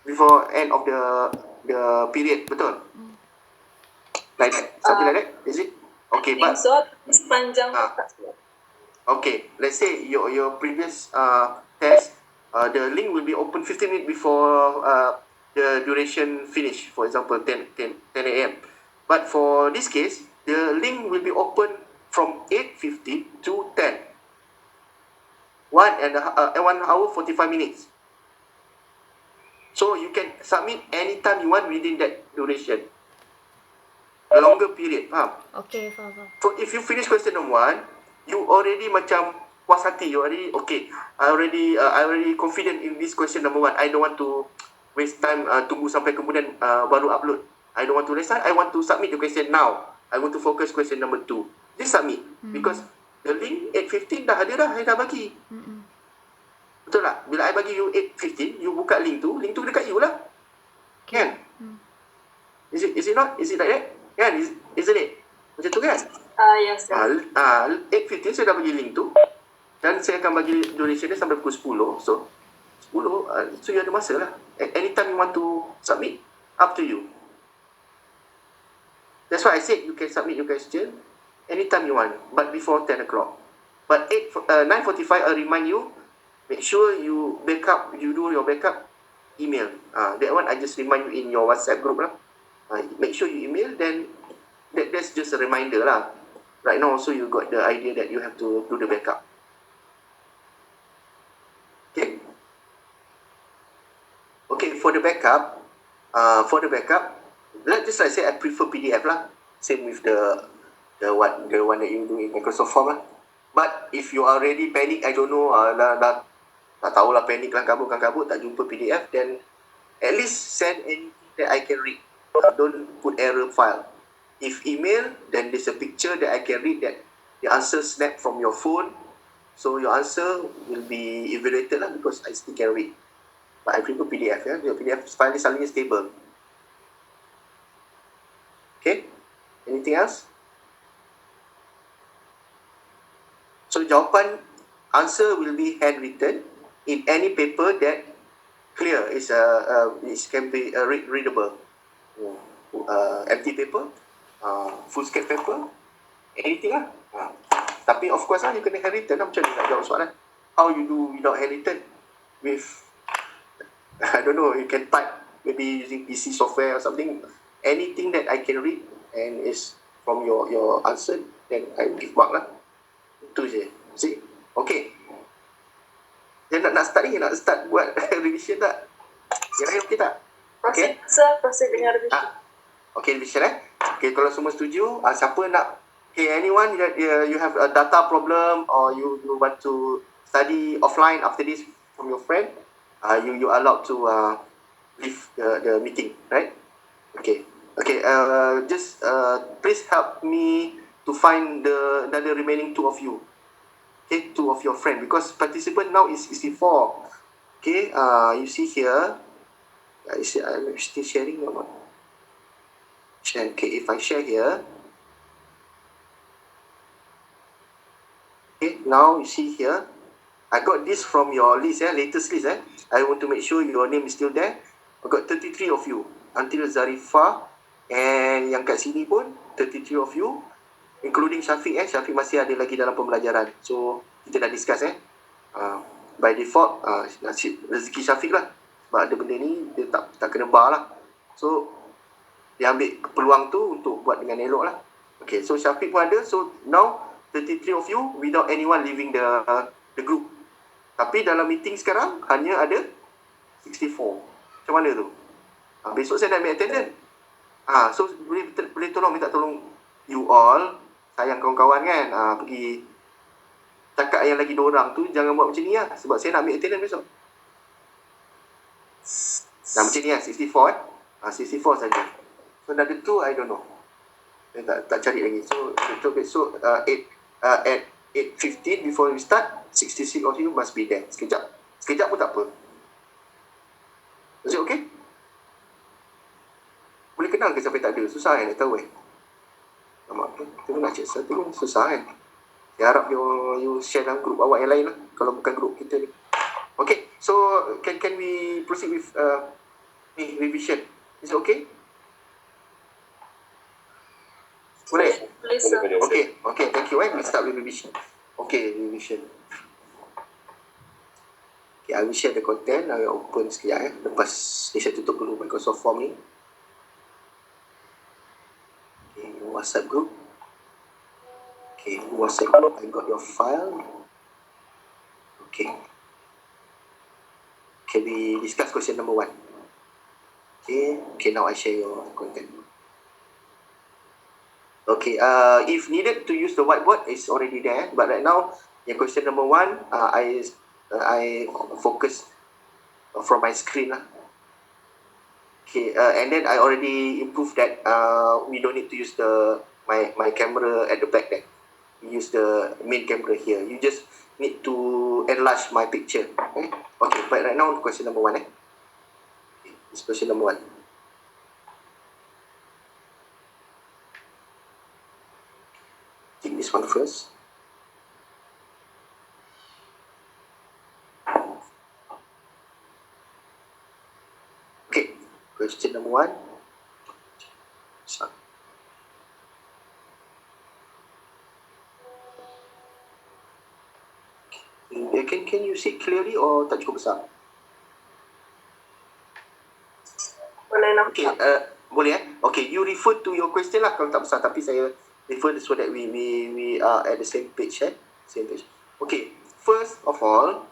before end of the period, betul? Like that, something like that, is it? Okay, but so sepanjang okay, let's say your previous test, the link will be open 15 minutes before the duration finish, for example 10 a.m. But for this case, the link will be open from 8:50 to 10. 1 hour 45 minutes. So you can submit anytime you want within that duration. A longer period, faham? Okay, faham. So if you finish question number 1, you already macam puas hati, you already okay. I already confident in this question number 1. I don't want to waste time tunggu sampai kemudian baru upload. I don't want to waste time. I want to submit the question now. I want to focus question number 2. Just submit because the link 8:15 dah ada dah, I dah bagi. Betul tak? Bila I bagi you 8:15, you buka link tu dekat you lah. Kan? Is it not? Is it like that? Kan? Isn't it? Macam tu kan? Yes. 8:15 saya dah bagi link tu. Dan saya akan bagi duration dia sampai pukul 10. So, 10, so you ada masa lah. Anytime you want to submit, up to you. That's why I said you can submit your question anytime you want, but before 10 o'clock. But 9:45, I remind you, make sure you do your backup email. That one I just remind you in your WhatsApp group lah. Make sure you email, then that's just a reminder lah. Right now also you got the idea that you have to do the backup. Okay, for the backup, let's just like say I prefer PDF lah. Same with the one that you do in Microsoft Form lah. But if you already panic, I don't know, dah tak tahulah, panic lah, kabut tak jumpa PDF, then at least send anything that I can read. Don't put error file. If email, then there's a picture that I can read that the answer snap from your phone. So your answer will be evaluated lah because I still can read. But I prefer PDF. Your PDF file is selalunya stable. Okay? Anything else? So jawapan answer will be handwritten in any paper that clear. It can be readable. Empty paper, foolscap paper, anything lah. Tapi of course lah, you kena handwritten lah. Macam mana nak jawab soalan? How you do without handwritten? With, I don't know, you can type, maybe using PC software or something. Anything that I can read and is from your answer, then I give mark lah. Itu je. See? Okay. Then nak start ni, nak start buat revision tak? Yang lain okay tak? Okay. Proceed dengan revision. Okay, revision Okay, kalau semua setuju, siapa nak, okay, anyone that you have a data problem or you want to study offline after this from your friend, you allowed to leave the meeting, right? Okay. Just please help me to find the remaining 2 of you. Okay, 2 of your friend, because participant now is 64. Okay, you see here. I'm still sharing or not? Share. Okay, if I share here. Okay, now you see here. I got this from your list, latest list. I want to make sure your name is still there. I got 33 of you. Until Zarifah. And yang kat sini pun 33 of you. Including Syafiq. Syafiq masih ada lagi dalam pembelajaran. So, kita dah discuss. By default, nasib rezeki Syafiq lah. Sebab ada benda ni, dia tak kena bar lah. So, dia ambil peluang tu untuk buat dengan elok lah. Okay, so Syafiq pun ada. So, now 33 of you without anyone leaving the group. Tapi dalam meeting sekarang, hanya ada 64. Macam mana tu? Besok saya nak ambil attendance. So, boleh tolong, minta tolong you all, sayang kawan-kawan kan, pergi cakap yang lagi 2 orang tu, jangan buat macam ni lah. Sebab saya nak ambil attendance besok. Macam ni lah, 64 64 saja. So, another 2, I don't know. Saya tak cari lagi. So, besok at 8:15 before we start, 66 of you must be there. Sekejap pun tak apa. Is it okay? Boleh kenal ke sampai tak ada? Susah nak tahu Nampak apa? Kita nak cek satu pun susah Saya harap you share dalam grup awak yang lain lah. Kalau bukan grup kita ni. Okay, so can we proceed with revision. Is it okay? Boleh? Boleh, sir. Okay, thank you. We start with revision. Okay, revision. Okay, I will share the content. I will open sekejap lepas ni saya tutup dulu Microsoft Form ni. Okay, WhatsApp group. Okay, WhatsApp group. I got your file. Okay. Can we discuss question number 1? Okay, now I share your content. Okay, if needed to use the whiteboard, it's already there. But right now, question number 1, I focus from my screen lah. Okay, and then I already improved that. We don't need to use my camera at the back there. We use the main camera here. You just need to enlarge my picture. Okay, but right now question number 1. Okay, this question number 1. Take this one first. Okay, question number 1. So, can you see clearly or tak cukup besar? Boleh nampak. Okay, boleh Okay, you refer to your question lah kalau tak besar, tapi saya refer so that we are at the same page. Same page. Okay, first of all,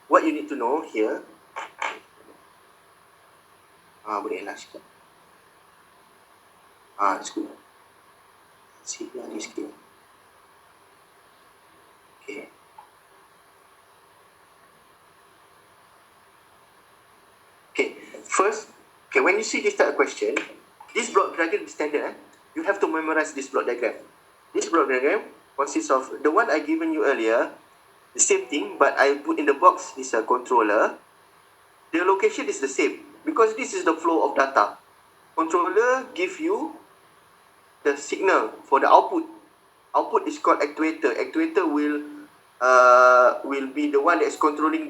what you need to know here. Boleh lah sikit. It's good. See this sikit. Okay. Okay, first, when you see this type of question, this block diagram is standard. You have to memorize this block diagram. This block diagram consists of the one I given you earlier, the same thing, but I put in the box this controller. The location is the same because this is the flow of data. Controller give you the signal for the output. Output is called actuator. Actuator will be the one that is controlling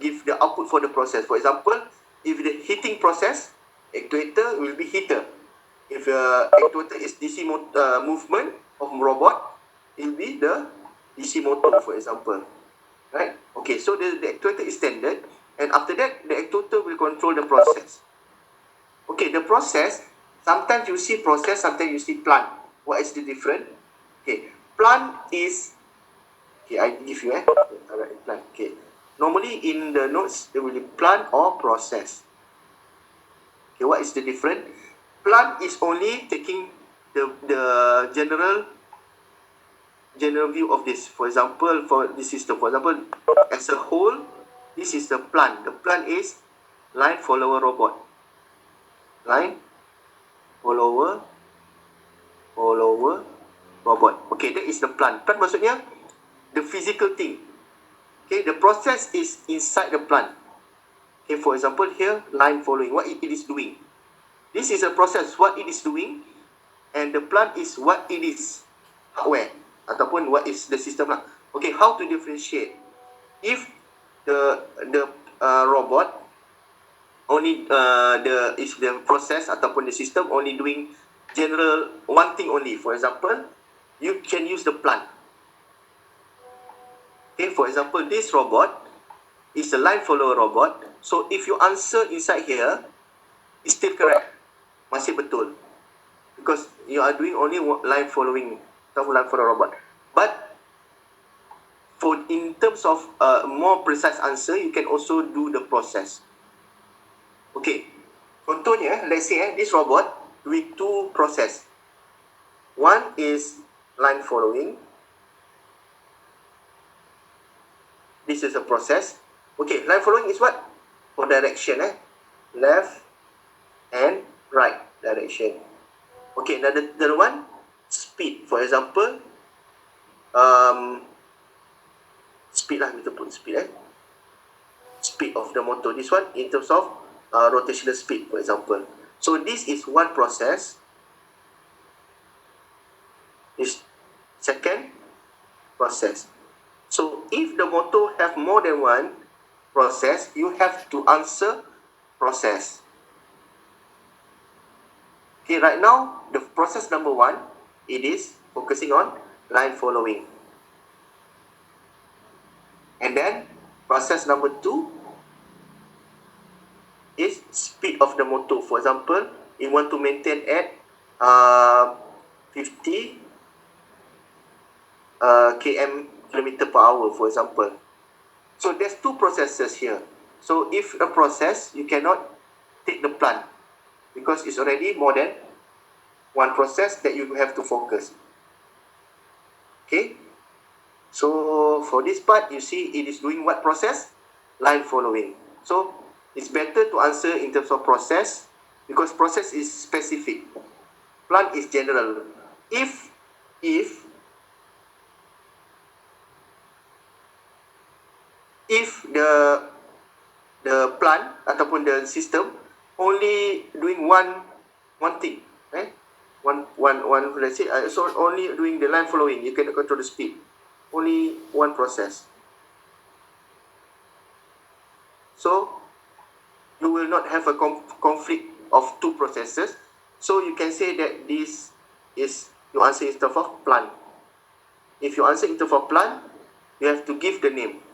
give the output for the process. For example, if the heating process, actuator will be heater. If actuator is DC movement of robot, it will be the DC motor, for example. Right? Okay, so the actuator is standard, and after that, the actuator will control the process. Okay, the process, sometimes you see process, sometimes you see plant. What is the difference? Okay, plant is, I give you alright, plant. Okay, normally in the notes, there will be plant or process. Okay, what is the difference? Plant is only taking the general view of this. For example, for this system, for example, as a whole, this is the plant. The plant is line follower robot. Line follower robot. Okay, that is the plant. Plant maksudnya the physical thing. Okay, the process is inside the plant. Okay, for example here, line following, what it is doing. This is a process, what it is doing, and the plant is what it is, hardware, ataupun what is the system lah. Okay, how to differentiate? If the robot only is the process ataupun the system only doing general one thing only. For example, you can use the plant. Okay, for example, this robot is a line follower robot. So if you answer inside here, it's still correct. Masih betul. Because you are doing only line following, line follower robot. But in terms of more precise answer, you can also do the process. Okay, contohnya, let's say this robot with two process. One is line following. This is a process. Okay, line following is what? For direction, left and right direction. Okay, another one, speed. For example, speed lah, kita put speed. Speed of the motor. This one in terms of rotational speed, for example. So this is one process. This second process. So if the motor have more than one process, you have to answer process. Okay, right now, the process number 1, it is focusing on line following. And then, process number 2 is speed of the motor. For example, you want to maintain at 50 kilometer per hour, for example. So there's 2 processes here. So if a process, you cannot take the plant because it's already more than 1 process that you have to focus. Okay. So for this part, you see it is doing what process? Line following. So it's better to answer in terms of process because process is specific. Plant is general. If the plant ataupun the system only doing one thing, let's say so only doing the line following, you cannot control the speed, only one process, so you will not have a conflict of 2 processes. So you can say that this is you answer instead of plant. If you answer instead of plant, you have to give the name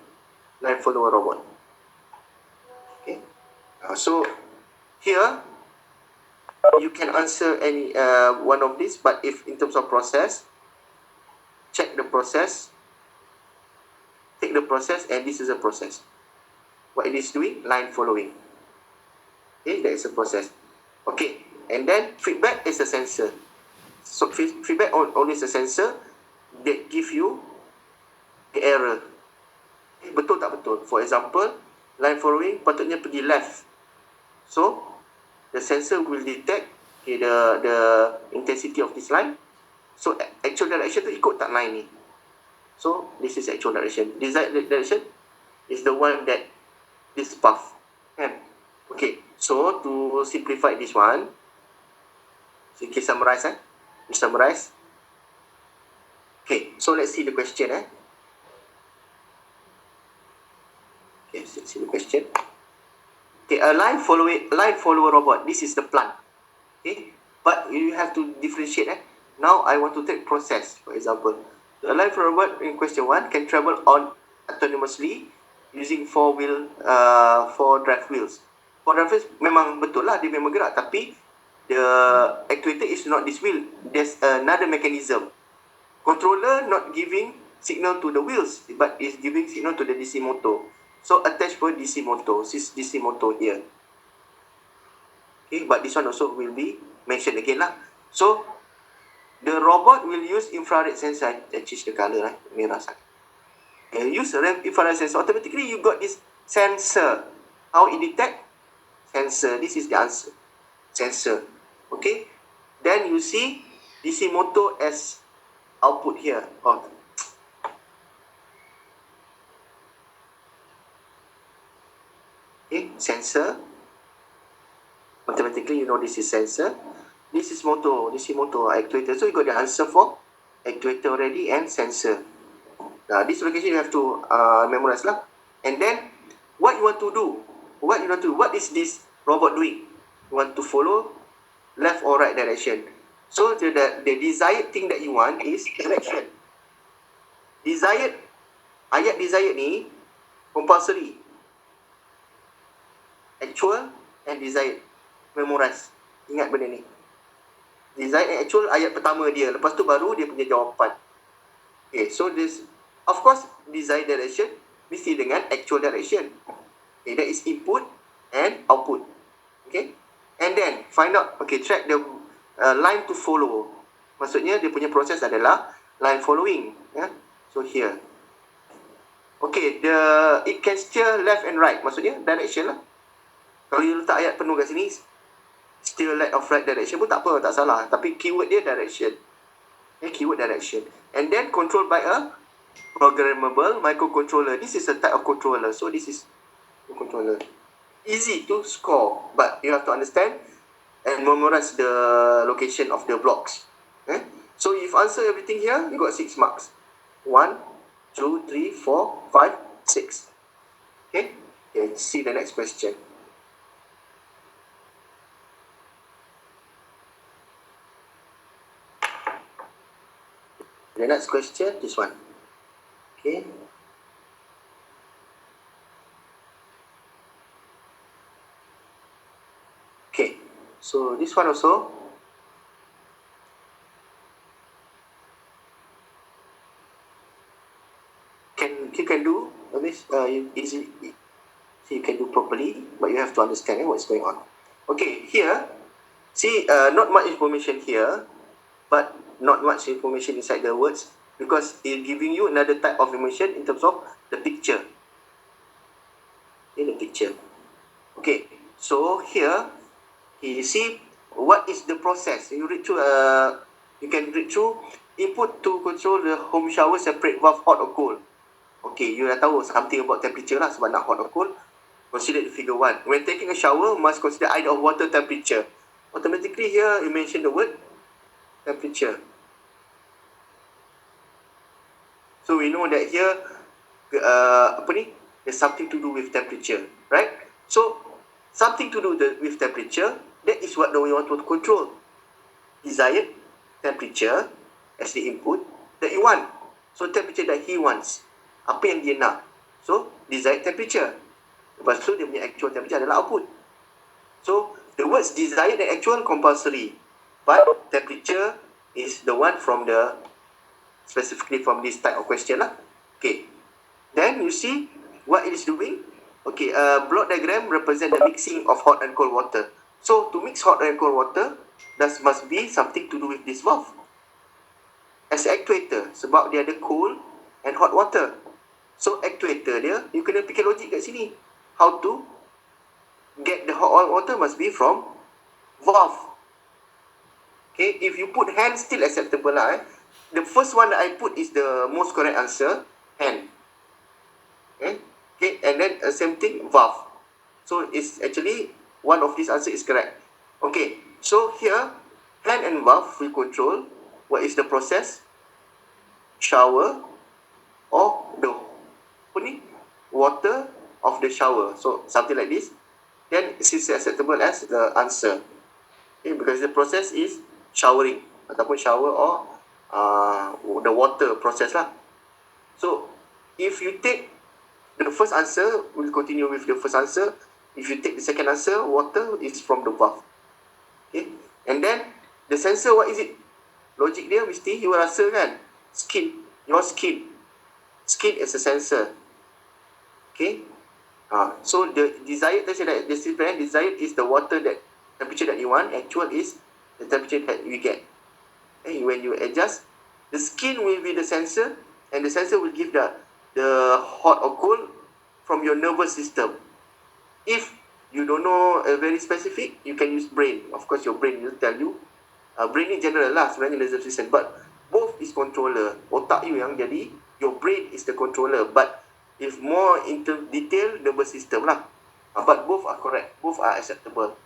line follower robot. Okay. So here you can answer any one of these, but if in terms of process, check the process, take the process, and this is a process. What it is doing? Line following. Okay, that is a process. Okay, and then feedback is a sensor. So feedback always a sensor that give you the error. Betul tak betul? For example, line following patutnya pergi left. So the sensor will detect the intensity of this line. So actual direction tu ikut tak line ni. So this is actual direction. Desired direction is the one that this path. Okay, so to simplify this one, so kita summarize. We summarize. Okay, so let's see the question. Okay, let's see the question. Okay, a line follower robot. This is the plant. Okay, but you have to differentiate. Now I want to take process, for example. A line follower robot in question 1 can travel on autonomously using 4 drive wheels. 4 drive wheels memang betul lah, dia memang gerak, tapi the actuator is not this wheel. There's another mechanism. Controller not giving signal to the wheels, but is giving signal to the DC motor. So attach for DC motor. This is DC motor here. Okay, but this one also will be mentioned again lah. So the robot will use infrared sensor. I change the color, merah sangat. Use infrared sensor. Automatically you got this sensor. How it detect? Sensor. This is the answer. Sensor. Okay. Then you see DC motor as output here. Okay, sensor. Automatically you know this is sensor. This is motor, DC motor, actuator. So you got the answer for actuator already and sensor. Now this location you have to memorize lah. And then what you want to do? What is this robot doing? You want to follow left or right direction. So the desired thing that you want is direction. Ayat desired ni compulsory. Actual and desired. Memorize. Ingat benda ni. Desired and actual ayat pertama dia. Lepas tu baru dia punya jawapan. Okay, so this, of course, desired direction mesti dengan actual direction. Okay, that is input and output. Okay, and then find out, okay, track the line to follow. Maksudnya dia punya proses adalah line following. So here. Okay, it can steer left and right. Maksudnya direction lah. Kalau you letak ayat penuh kat sini, steer left or right direction pun tak apa, tak salah. Tapi keyword dia direction. Okay, keyword direction. And then controlled by a programmable microcontroller. This is a type of controller. So this is a controller. Easy to score, but you have to understand and memorize the location of the blocks. So if answer everything here, you got 6 marks. 1, 2, 3, 4, 5, 6. Okay, see the next question. The next question, this one. Okay. Okay, so this one also. You can do this easy. So you can do properly, but you have to understand what's going on. Okay, here, see, not much information here, but not much information inside the words, because it's giving you another type of information in terms of the picture. In the picture. Okay, so here, you see what is the process. You read through. You can read through. Input to control the home shower separate valve hot or cold. Okay, you dah tahu something about temperature lah, sebab nak hot or cold. Consider the figure 1. When taking a shower, must consider either of water temperature. Automatically here, you mention the word temperature. So we know that here, there's something to do with temperature, right? So, something to do with temperature, that is what we want to control. Desired temperature as the input that you want. So, temperature that he wants. Apa yang dia nak. So, desired temperature. Lepas tu, dia punya actual temperature adalah output. So, the words desired and actual compulsory. But, temperature is the one from the, specifically from this type of question lah. Okay. Then, you see what it is doing. Okay, block diagram represent the mixing of hot and cold water. So, to mix hot and cold water, that must be something to do with this valve. As actuator, sebab dia ada cold and hot water. So, actuator dia, you kena fikir logik kat sini. How to get the hot water must be from valve. Okay, if you put hand, still acceptable lah. The first one that I put is the most correct answer, hand. Okay, and then same thing, valve. So, it's actually, one of these answer is correct. Okay, so here, hand and valve will control what is the process, shower, or the water of the shower. So, something like this. Then, it is acceptable as the answer. Okay, because the process is showering, ataupun shower or the water process lah. So, if you take the first answer, we'll continue with the first answer. If you take the second answer, water is from the valve. Okay, and then the sensor, what is it? Logic dia mesti you rasa kan, skin, your skin. Skin is a sensor. Okay, so the desired, let's say that the desired is the water that temperature that you want. Actual is the temperature that we get. Okay, when you adjust, the skin will be the sensor, and the sensor will give the hot or cold from your nervous system. If you don't know very specific, you can use brain. Of course, your brain will tell you. Brain ni general lah sebenarnya, nervous system. But both is controller. Otak you yang jadi, your brain is the controller. But if more into detail, nervous system lah. But both are correct. Both are acceptable.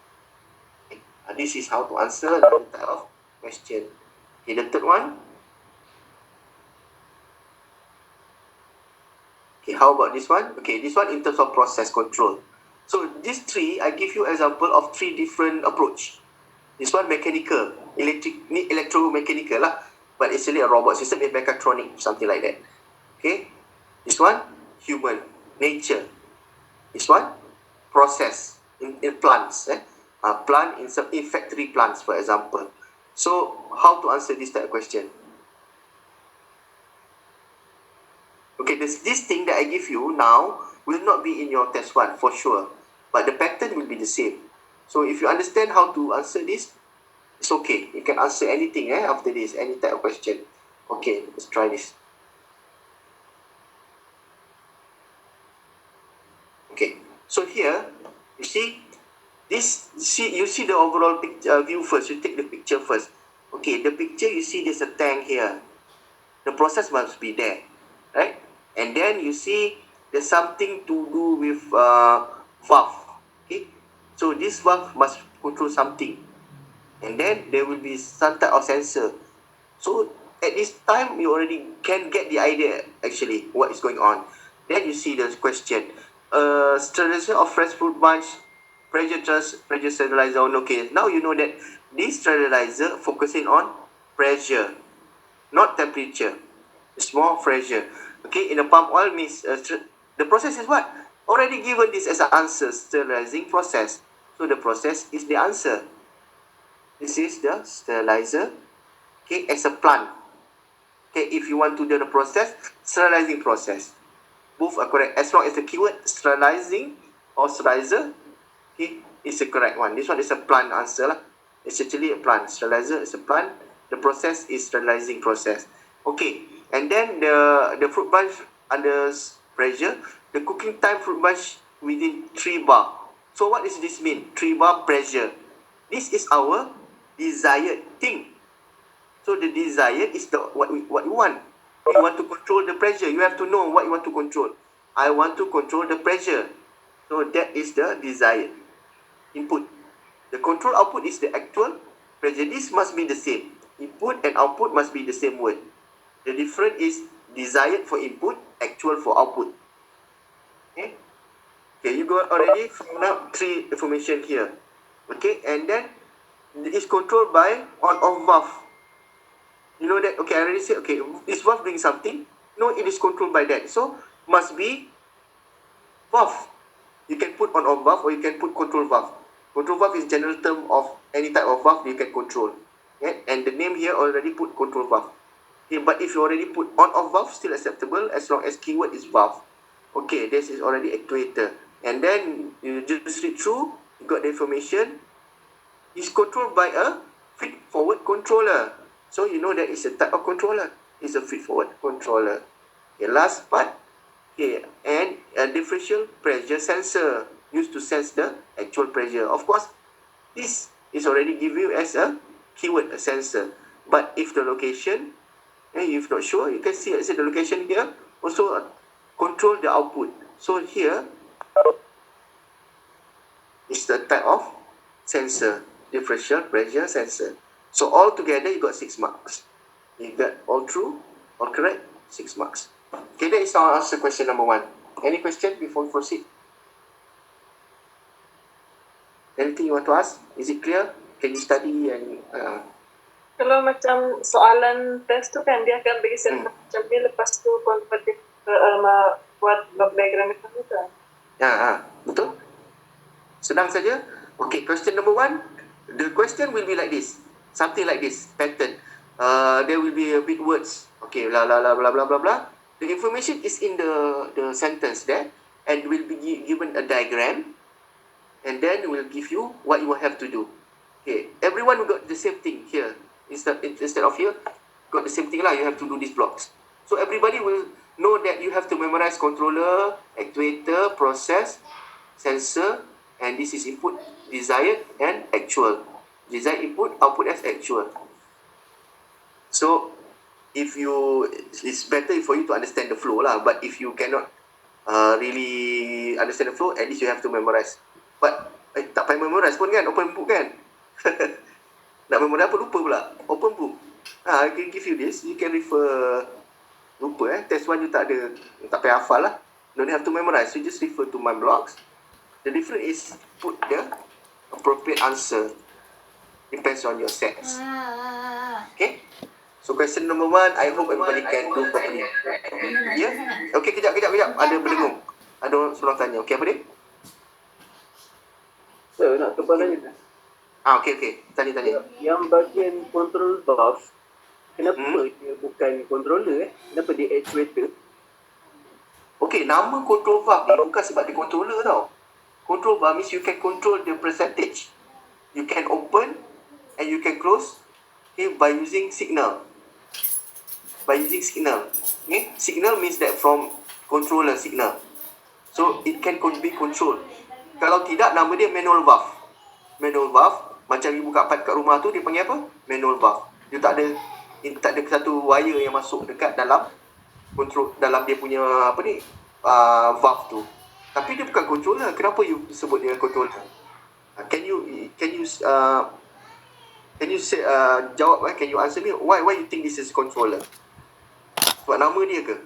Okay. This is how to answer the type of question. Okay, the third one. Okay, how about this one? Okay, this one in terms of process control. So, these three, I give you example of three different approach. This one mechanical, electromechanical lah. But it's really a robot system, it's mechatronic, something like that. Okay. This one, human, nature. This one, process, in plants. Plant in factory plants, for example. So, how to answer this type of question? Okay, this thing that I give you now will not be in your test 1 for sure. But the pattern will be the same. So if you understand how to answer this, it's okay. You can answer anything after this, any type of question. Okay, let's try this. Okay, so here, you see, you see the overall view first. You take the picture first. Okay, the picture, you see there's a tank here. The process must be there, right? And then you see there's something to do with valve. Okay, so this valve must control something, and then there will be some type of sensor. So at this time you already can get the idea actually what is going on. Then you see the question, sterilization of fresh fruit bunch, pressure sterilizer on. Okay, now you know that this sterilizer focusing on pressure, not temperature. It's more pressure. Okay, in a pump oil means the process is what? Already given this as an answer, sterilizing process. So the process is the answer. This is the sterilizer. Okay, as a plant. Okay, if you want to do the process, sterilizing process. Both are correct. As long as the keyword sterilizing or sterilizer, okay, is the correct one. This one is a plant answer lah. It's actually a plant. Sterilizer is a plant. The process is sterilizing process. Okay, and then the fruit bunch under pressure, the cooking time fruit bunch within 3 bar. So what does this mean? 3 bar pressure. This is our desired thing. So the desired is the what you want. You want to control the pressure. You have to know what you want to control. I want to control the pressure. So that is the desired input. The control output is the actual pressure. This must be the same. Input and output must be the same word. The difference is desired for input, actual for output. Okay? Okay, you got already found out 3 information here. Okay, and then it is controlled by on-off valve. You know that, okay, I already said, okay, is valve doing something? No, it is controlled by that. So, must be valve. You can put on-off valve or you can put control valve. Control valve is general term of any type of valve you can control. Okay? And the name here already put control valve. Okay, but if you already put on-off valve, still acceptable as long as keyword is valve. Okay, this is already actuator. And then you just read through, you got the information. It's controlled by a feed-forward controller. So you know that it's a type of controller. It's a feed-forward controller. Okay, last part. Okay, and a differential pressure sensor used to sense the actual pressure. Of course, this is already given you as a keyword, a sensor. But if the location, if not sure, you can see the location here. Also control the output. So here is the type of sensor, differential pressure sensor. So all together you got 6 marks. You got all true, all correct, 6 marks. Okay, that is our answer question number 1. Any question before we proceed? Anything you want to ask? Is it clear? Can you study and Kalau macam soalan test tu kan dia akan bagi set macam ni, lepas tu convert ke buat block diagram itu kan? Betul? Senang saja. Okay, question number 1. The question will be like this. Something like this, pattern. There will be a big words. Okay, blah blah blah blah blah blah blah. The information is in the sentence there, and will be given a diagram, and then will give you what you will have to do. Okay, everyone will got the same thing here. Instead of here, got the same thing lah. You have to do these blocks. So everybody will know that you have to memorize controller, actuator, process, sensor, and this is input, desired, and actual. Desired input, output as actual. So, it's better for you to understand the flow lah. But if you cannot really understand the flow, at least you have to memorize. But tak payah memorize pun kan, open book kan. Nak memorize apa lupa pula. Open book. I can give you this. You can refer. Lupa Test 1 you tak payah hafal lah. Don't have to memorize. You just refer to my blogs. The difference is put the appropriate answer. Depends on your sets. Okay? So question number 1, I hope everybody can do properly. Yeah? Okay, kejap. Ada berdengung. Ada orang suruh tanya. Okay, apa dia? Sir, nak tanya. Okay. Tanya. Yang bagian control valve, kenapa dia bukan controller Kenapa dia actuator? Okay, nama control valve ni bukan sebab dia controller tau. Control valve means you can control the percentage. You can open and you can close, okay, by using signal. Okay? Signal means that from controller signal. So it can be controlled. Kalau tidak, nama dia manual valve. Manual valve, macam you buka pipe kat rumah tu, dia panggil apa? Manual valve. Dia tak ada satu wire yang masuk dekat dalam control, dalam dia punya valve tu. Tapi dia bukan controller. Kenapa you sebut dia controller? Can you say, jawab can you answer me why you think this is controller? Sebab nama dia ke?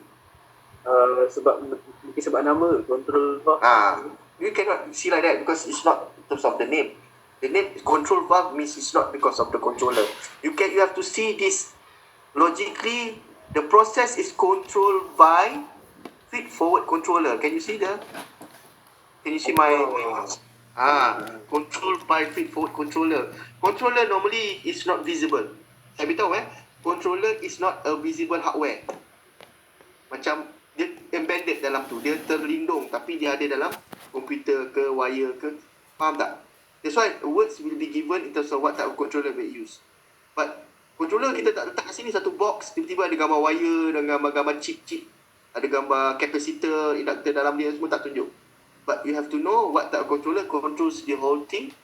Sebab nama control valve. You cannot see like that because it's not in terms of the name. The name control valve means it's not because of the controller. You have to see this logically The process is controlled by feed-forward controller. Can you see my controlled by feed-forward controller. Controller normally is not visible. Saya beritahu controller is not a visible hardware. Macam dia embedded dalam tu, dia terlindung tapi dia ada dalam komputer ke wire ke. Faham tak? That's why words will be given in terms of what type of controller we use. But controller kita tak letak kat sini satu box, tiba-tiba ada gambar wire dan gambar chip, ada gambar capacitor, inductor dalam dia, semua tak tunjuk. But you have to know what type of controller controls the whole thing.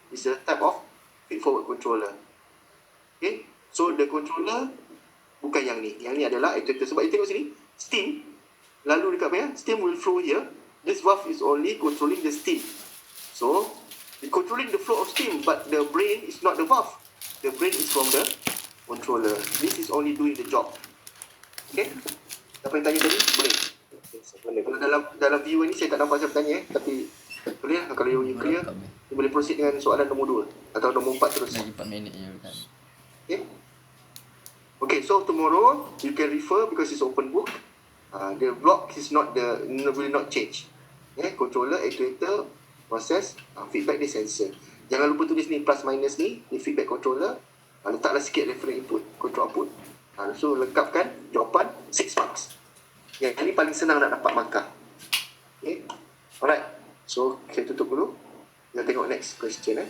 Is a type of feed-forward controller. Okay, so the controller bukan yang ni. Yang ni adalah actuator. Sebab you tengok sini, steam lalu dekat mana? Steam will flow here. This valve is only controlling the steam. So, it's controlling the flow of steam, but the brain is not the valve. The brain is from the controller. This is only doing the job. Okay? Siapa yang tanya tadi? Boleh. Kalau dalam viewer ni saya tak nampak siapa tanya tapi boleh lah. Kalau you clear, you boleh proceed dengan soalan nombor 2 atau nombor 4 terus. Lagi 4 minit je kan. Okay? Okay, so tomorrow you can refer because it's open book. The block is not will not change. Okay, controller, actuator, process, feedback dia sensor. Jangan lupa tulis ni plus minus ni feedback controller. Letaklah sikit reference input, control output. So lengkapkan jawapan 6 marks. Yang ini paling senang nak dapat markah. Okay. Alright. So saya tutup dulu. Kita tengok next question